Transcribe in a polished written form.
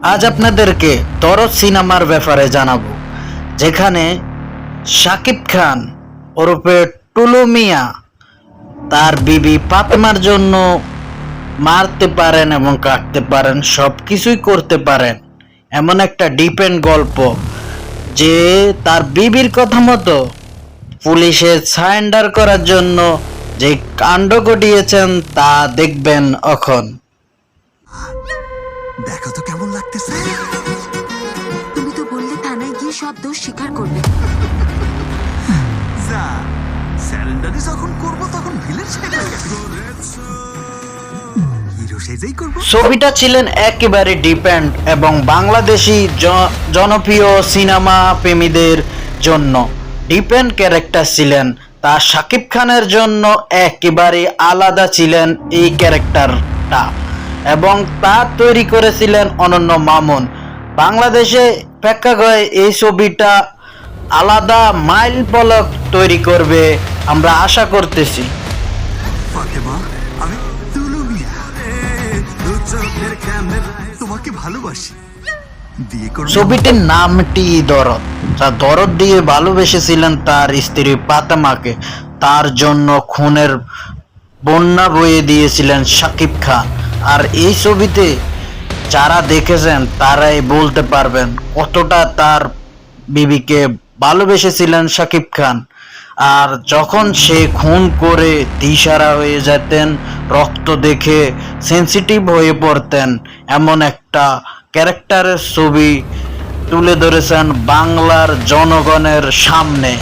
আজ আপনাদেরকে দরদ সিনেমার ব্যাপারে জানাবো, যেখানে শাকিব খান ওরফে টুলু মিয়া তার বিবি ফাতেমার জন্য মারতে পারেন এবং কাটতে পারেন, সব কিছুই করতে পারেন। এমন একটা ডিপেন্ড গল্প যে তার বিবির কথা মতো পুলিশে সারেন্ডার করার জন্য যে কাণ্ড ঘটিয়েছেন তা দেখবেন এখন। দেখো তো কেমন লাগতেছে। তুমি তো বললে থানায় গিয়ে সব দোষ স্বীকার করবে। যা স্যারেন্ডারি যখন করব তখন ভিলেন হিরো সেজেই করব। ছবিটা ছিলেন একেবারে ডিপেন্ড এবং বাংলাদেশি জনপ্রিয় সিনেমা প্রেমীদের জন্য ডিপেন্ড ক্যারেক্টার ছিলেন। তা শাকিব খানের জন্য একেবারে আলাদা ছিলেন এই ক্যারেক্টারটা, এবং তা তৈরি করেছিলেন অনন্য মামুন। বাংলাদেশে প্রেক্ষাগৃহে এই ছবিটা আলাদা মাইল ফলক তৈরি করবে আমরা আশা করতেছি। ফাতেমা, আমি টুলু মিয়া, তোমাকে ভালোবাসি। বিয়ে করব। ছবিটির নামটি দরদ। দরদ দিয়ে ভালোবেসেছিলেন তার স্ত্রী ফাতেমাকে, তার জন্য খুনের বন্যা বয়ে দিয়েছিলেন শাকিব খান। আর এই ছবিতে যারা দেখেছেন তারাই বলতে পারবেন কতটা তার বিবিকে ভালোবেসেছিলেন শাকিব খান। আর যখন সে খুন করে দিশারা হয়ে যেতেন, রক্ত দেখে সেন্সিটিভ হয়ে পড়তেন, এমন একটা ক্যারেক্টারের ছবি তুলে ধরেছেন বাংলার জনগণের সামনে।